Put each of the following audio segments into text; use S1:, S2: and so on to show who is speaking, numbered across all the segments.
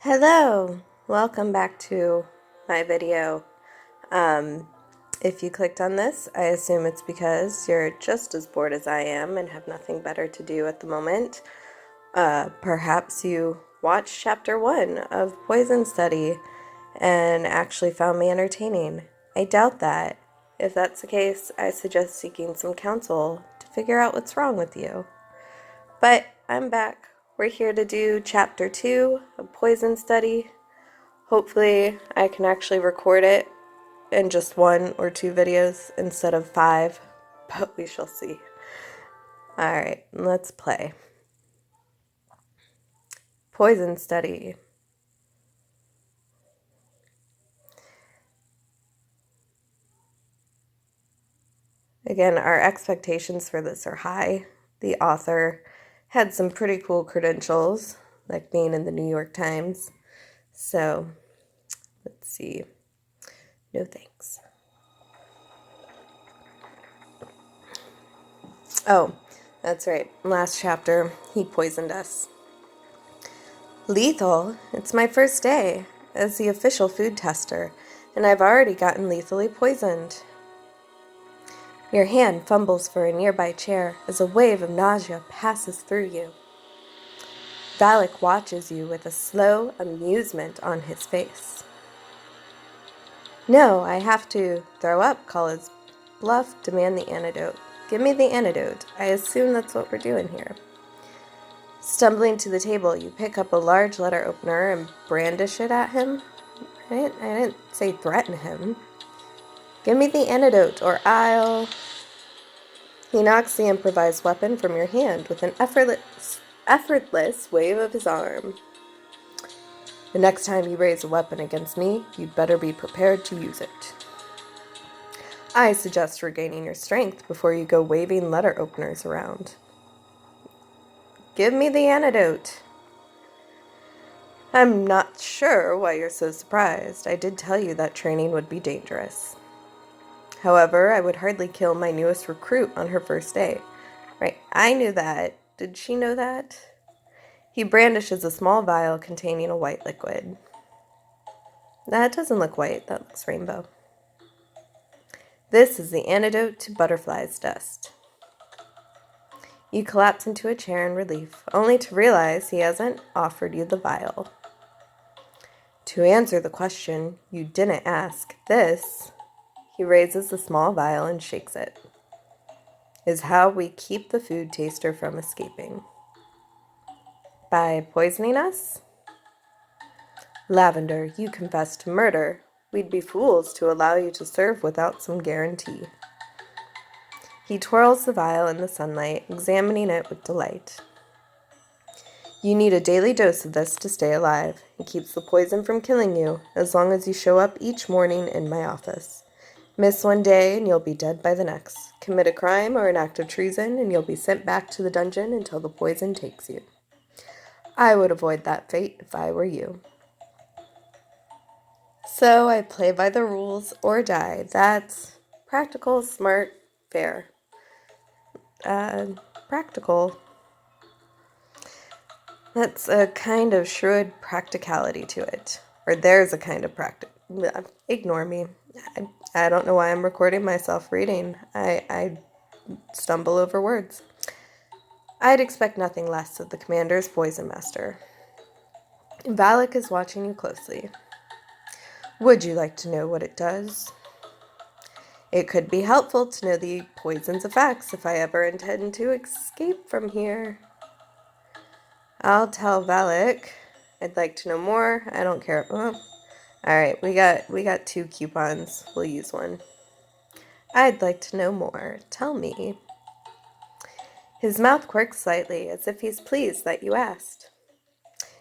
S1: Hello, welcome back to my video. If you clicked on this, I assume it's because you're just as bored as I am and have nothing better to do at the moment. Perhaps you watched chapter 1 of Poison Study and actually found me entertaining. I doubt that. If that's the case, I suggest seeking some counsel to figure out what's wrong with you. But I'm back. We're here to do chapter 2 of Poison Study. Hopefully, I can actually record it in just 1 or 2 videos instead of 5, but we shall see. Alright, let's play. Poison Study. Again, our expectations for this are high. The author had some pretty cool credentials, like being in the New York Times. So, let's see. No thanks. Oh, that's right. Last chapter, he poisoned us. Lethal? It's my first day as the official food tester, and I've already gotten lethally poisoned. Your hand fumbles for a nearby chair as a wave of nausea passes through you. Valak watches you with a slow amusement on his face. No, I have to throw up, call his bluff, demand the antidote. Give me the antidote. I assume that's what we're doing here. Stumbling to the table, you pick up a large letter opener and brandish it at him. I didn't say threaten him. Give me the antidote, or I'll... He knocks the improvised weapon from your hand with an effortless wave of his arm. The next time you raise a weapon against me, you'd better be prepared to use it. I suggest regaining your strength before you go waving letter openers around. Give me the antidote. I'm not sure why you're so surprised. I did tell you that training would be dangerous. However, I would hardly kill my newest recruit on her first day. Right, I knew that. Did she know that? He brandishes a small vial containing a white liquid. That doesn't look white, that looks rainbow. This is the antidote to butterfly's dust. You collapse into a chair in relief, only to realize he hasn't offered you the vial. To answer the question you didn't ask, this, he raises the small vial and shakes it, is how we keep the food taster from escaping. By poisoning us? Lavender, you confessed to murder. We'd be fools to allow you to serve without some guarantee. He twirls the vial in the sunlight, examining it with delight. You need a daily dose of this to stay alive. It keeps the poison from killing you, as long as you show up each morning in my office. Miss one day and you'll be dead by the next. Commit a crime or an act of treason and you'll be sent back to the dungeon until the poison takes you. I would avoid that fate if I were you. So I play by the rules or die. That's practical, smart, fair. Practical. That's a kind of shrewd practicality to it. Or there's a kind of Ignore me. I don't know why I'm recording myself reading. I stumble over words. I'd expect nothing less of the commander's poison master. Valak is watching you closely. Would you like to know what it does? It could be helpful to know the poison's effects if I ever intend to escape from here. I'll tell Valak. I'd like to know more. I don't care. Oh. Alright, we got 2 coupons. We'll use one. I'd like to know more. Tell me. His mouth quirks slightly, as if he's pleased that you asked.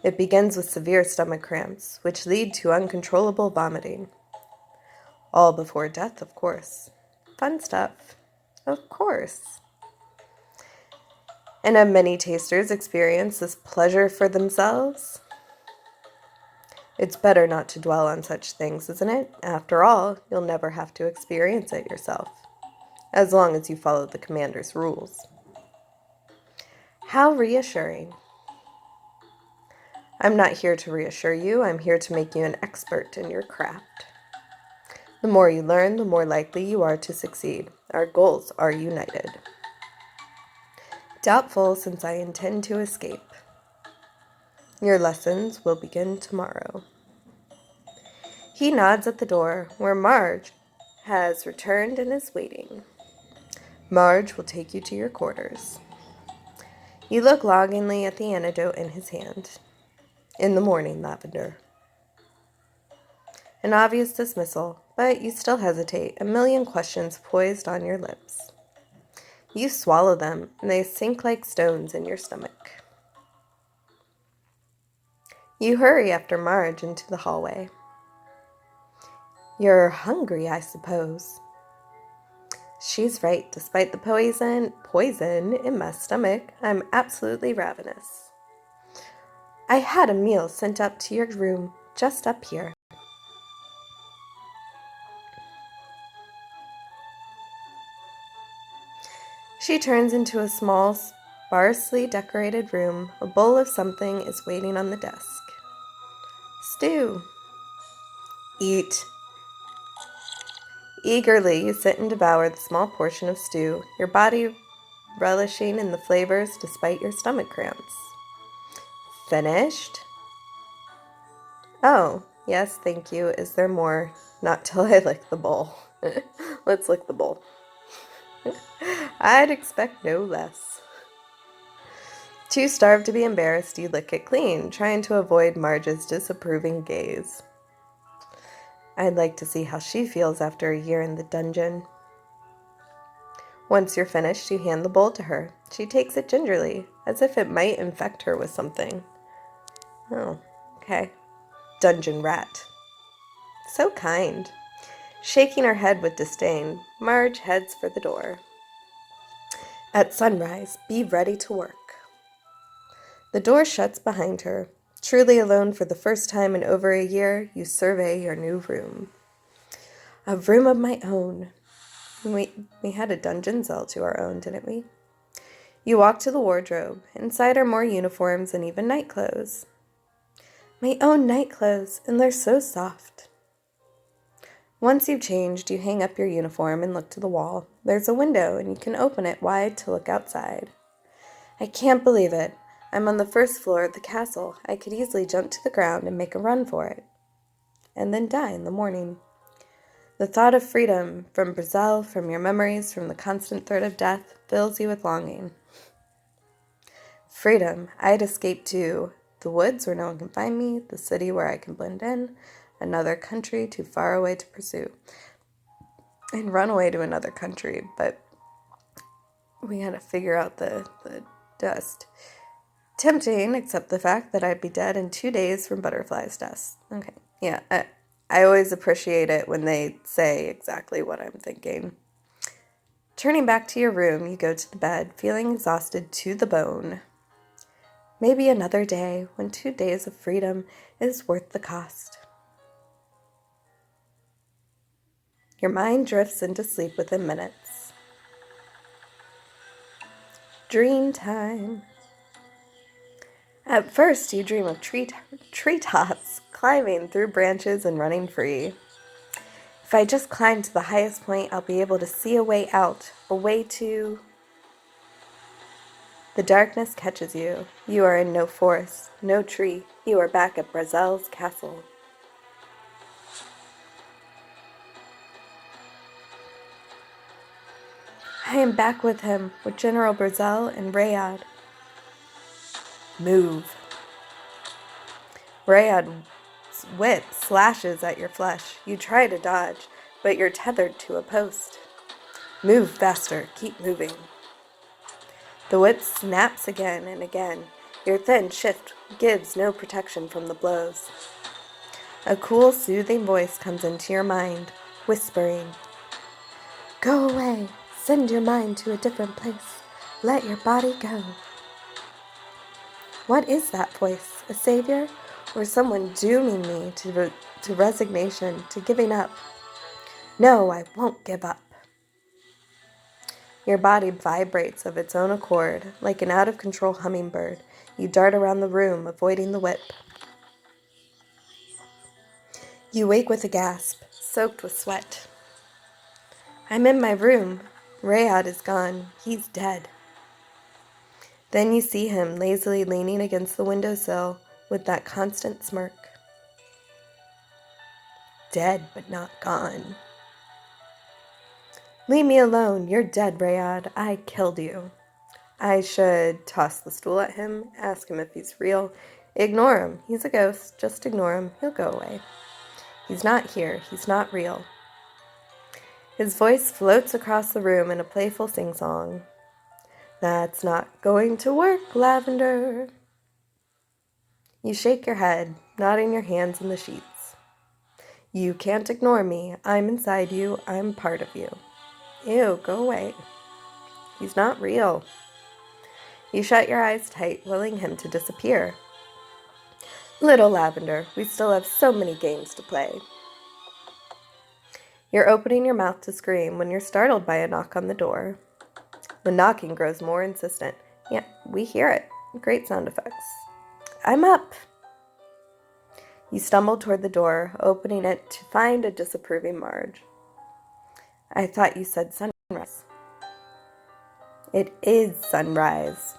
S1: It begins with severe stomach cramps, which lead to uncontrollable vomiting. All before death, of course. Fun stuff. Of course. And have many tasters experienced this pleasure for themselves? It's better not to dwell on such things, isn't it? After all, you'll never have to experience it yourself, as long as you follow the commander's rules. How reassuring. I'm not here to reassure you. I'm here to make you an expert in your craft. The more you learn, the more likely you are to succeed. Our goals are united. Doubtful, since I intend to escape. Your lessons will begin tomorrow. He nods at the door, where Marge has returned and is waiting. Marge will take you to your quarters. You look longingly at the antidote in his hand. In the morning, Lavender. An obvious dismissal, but you still hesitate, a million questions poised on your lips. You swallow them, and they sink like stones in your stomach. You hurry after Marge into the hallway. You're hungry, I suppose. She's right. Despite the poison in my stomach, I'm absolutely ravenous. I had a meal sent up to your room, just up here. She turns into a small, sparsely decorated room. A bowl of something is waiting on the desk. Stew. Eat. Eagerly, you sit and devour the small portion of stew, your body relishing in the flavors despite your stomach cramps. Finished? Oh, yes, thank you. Is there more? Not till I lick the bowl. Let's lick the bowl. I'd expect no less. Too starved to be embarrassed, you lick it clean, trying to avoid Marge's disapproving gaze. I'd like to see how she feels after a year in the dungeon. Once you're finished, you hand the bowl to her. She takes it gingerly, as if it might infect her with something. Oh, okay. Dungeon rat. So kind. Shaking her head with disdain, Marge heads for the door. At sunrise, be ready to work. The door shuts behind her. Truly alone for the first time in over a year, you survey your new room. A room of my own. We had a dungeon cell to our own, didn't we? You walk to the wardrobe. Inside are more uniforms and even night clothes. My own night clothes, and they're so soft. Once you've changed, you hang up your uniform and look to the wall. There's a window, and you can open it wide to look outside. I can't believe it. I'm on the first floor of the castle. I could easily jump to the ground and make a run for it. And then die in the morning. The thought of freedom, from Brazil, from your memories, from the constant threat of death, fills you with longing. Freedom. I'd escape to the woods where no one can find me, the city where I can blend in, another country too far away to pursue, and run away to another country, but we had to figure out the dust. Tempting, except the fact that I'd be dead in 2 days from butterflies' dust. Okay, yeah, I always appreciate it when they say exactly what I'm thinking. Turning back to your room, you go to the bed, feeling exhausted to the bone. Maybe another day, when 2 days of freedom is worth the cost. Your mind drifts into sleep within minutes. Dream time. At first, you dream of treetops, climbing through branches and running free. If I just climb to the highest point, I'll be able to see a way out, a way to... The darkness catches you. You are in no forest, no tree. You are back at Brazel's castle. I am back with him, with General Brazel and Rayad. Move. Rayad's whip slashes at your flesh. You try to dodge, but you're tethered to a post. Move faster. Keep moving. The whip snaps again and again. Your thin shift gives no protection from the blows. A cool, soothing voice comes into your mind, whispering, "Go away. Send your mind to a different place. Let your body go." What is that voice? A savior? Or someone dooming me to resignation, to giving up? No, I won't give up. Your body vibrates of its own accord, like an out-of-control hummingbird. You dart around the room, avoiding the whip. You wake with a gasp, soaked with sweat. I'm in my room. Rayad is gone. He's dead. Then you see him lazily leaning against the windowsill with that constant smirk. Dead but not gone. Leave me alone. You're dead, Rayad. I killed you. I should toss the stool at him, ask him if he's real. Ignore him. He's a ghost. Just ignore him. He'll go away. He's not here. He's not real. His voice floats across the room in a playful sing-song. That's not going to work, Lavender. You shake your head, nodding your hands in the sheets. You can't ignore me. I'm inside you. I'm part of you. Ew, go away. He's not real. You shut your eyes tight, willing him to disappear. Little Lavender, we still have so many games to play. You're opening your mouth to scream when you're startled by a knock on the door. The knocking grows more insistent. Yeah, we hear it. Great sound effects. I'm up. You stumble toward the door, opening it to find a disapproving Marge. I thought you said sunrise. It is sunrise.